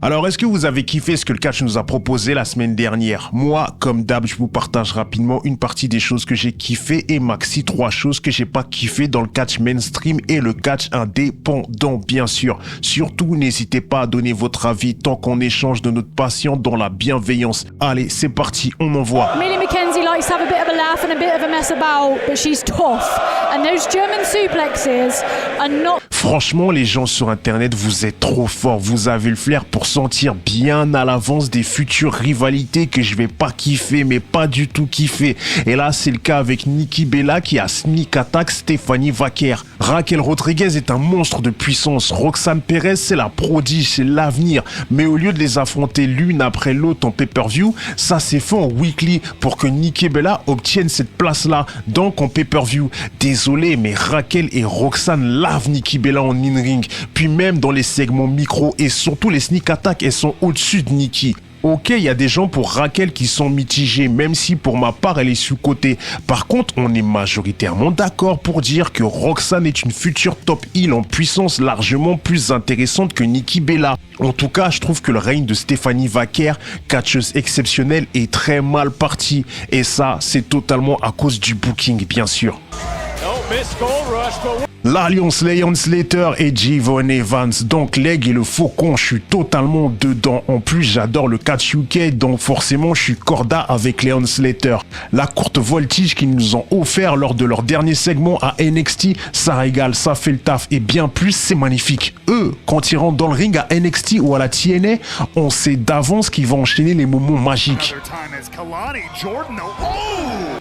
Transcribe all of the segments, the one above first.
Alors, est-ce que vous avez kiffé ce que le catch nous a proposé la semaine dernière? Moi, comme d'hab, je vous partage rapidement une partie des choses que j'ai kiffé et maxi 3 choses que j'ai pas kiffé dans le catch mainstream et le catch indépendant, bien sûr. Surtout, n'hésitez pas à donner votre avis tant qu'on échange de notre passion dans la bienveillance. Allez, c'est parti, on envoie. Millie McKenzie likes to have a bit of a laugh and a bit of a mess about, but she's tough. And those German suplexes are not... Franchement, les gens sur Internet, vous êtes trop forts. Vous avez le flair pour sentir bien à l'avance des futures rivalités que je vais pas kiffer, mais pas du tout kiffer. Et là, c'est le cas avec Nikki Bella qui a sneak attack Stephanie Vaquer. Raquel Rodriguez est un monstre de puissance. Roxanne Perez, c'est la prodige, c'est l'avenir. Mais au lieu de les affronter l'une après l'autre en pay-per-view, ça s'est fait en weekly pour que Nikki Bella obtienne cette place-là, donc en pay-per-view. Désolé, mais Raquel et Roxanne lavent Nikki Bella en in-ring, puis même dans les segments micro et surtout les sneak attacks, elles sont au-dessus de Nikki. Ok, il y a des gens pour Raquel qui sont mitigés, même si pour ma part elle est sous-cotée. Par contre, on est majoritairement d'accord pour dire que Roxanne est une future top heel en puissance largement plus intéressante que Nikki Bella. En tout cas, je trouve que le règne de Stephanie Vaquer, catcheuse exceptionnelle, est très mal parti. Et ça, c'est totalement à cause du booking, bien sûr. L'alliance Leon Slater et Javon Evans, donc Leg et le Faucon, je suis totalement dedans. En plus, j'adore le catch UK, donc forcément, je suis corda avec Leon Slater. La courte voltige qu'ils nous ont offert lors de leur dernier segment à NXT, ça régale, ça fait le taf et bien plus, c'est magnifique. Eux, quand ils rentrent dans le ring à NXT ou à la TNA, on sait d'avance qu'ils vont enchaîner les moments magiques.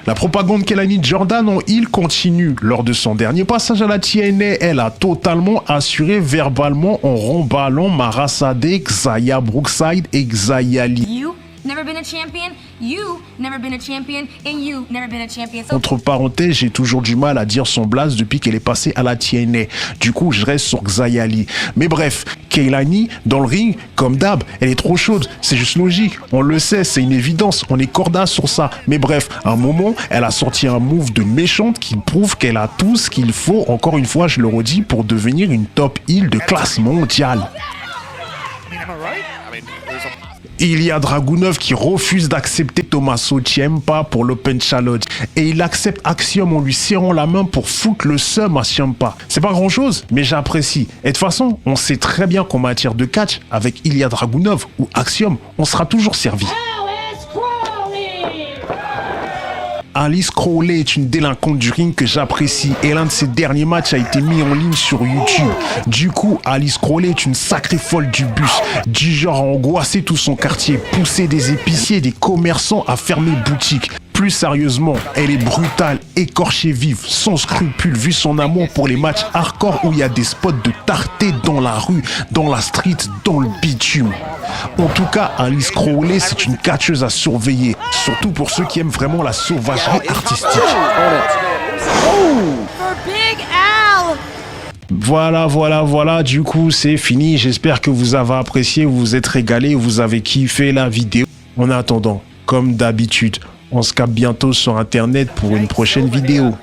La propagande Kelani Jordan en heel continue. Lors de son dernier passage à la TNA, elle a totalement assuré verbalement en remballant Mara Sadek, Xia Brookside et Xia Li. Never been a champion, you never been a champion, and you never been a champion. Entre parenthèses, j'ai toujours du mal à dire son blase depuis qu'elle est passée à la TNA. Du coup, je reste sur Xia Li. Mais bref, Keilani, dans le ring, comme d'hab, elle est trop chaude. C'est juste logique. On le sait, c'est une évidence. On est corda sur ça. Mais bref, à un moment, elle a sorti un move de méchante qui prouve qu'elle a tout ce qu'il faut, encore une fois, je le redis, pour devenir une top heel de classe mondiale. Il y a Dragunov qui refuse d'accepter Tommaso Ciampa pour l'Open Challenge et il accepte Axiom en lui serrant la main pour foutre le seum à Ciampa. C'est pas grand chose, mais j'apprécie. Et de toute façon, on sait très bien qu'en matière de catch, avec Ilya Dragunov ou Axiom, on sera toujours servi. Alice Crowley est une délinquante du ring que j'apprécie et l'un de ses derniers matchs a été mis en ligne sur YouTube. Du coup, Alice Crowley est une sacrée folle du bus, du genre à angoisser tout son quartier, pousser des épiciers et des commerçants à fermer boutique. Plus sérieusement, elle est brutale, écorchée vive, sans scrupule vu son amour pour les matchs hardcore où il y a des spots de tarté dans la rue, dans la street, dans le bitume. En tout cas, Alice Crowley, c'est une catcheuse à surveiller, surtout pour ceux qui aiment vraiment la sauvagerie artistique. Voilà, du coup, c'est fini. J'espère que vous avez apprécié, vous vous êtes régalé, vous avez kiffé la vidéo. En attendant, comme d'habitude, on se capte bientôt sur Internet pour une prochaine vidéo.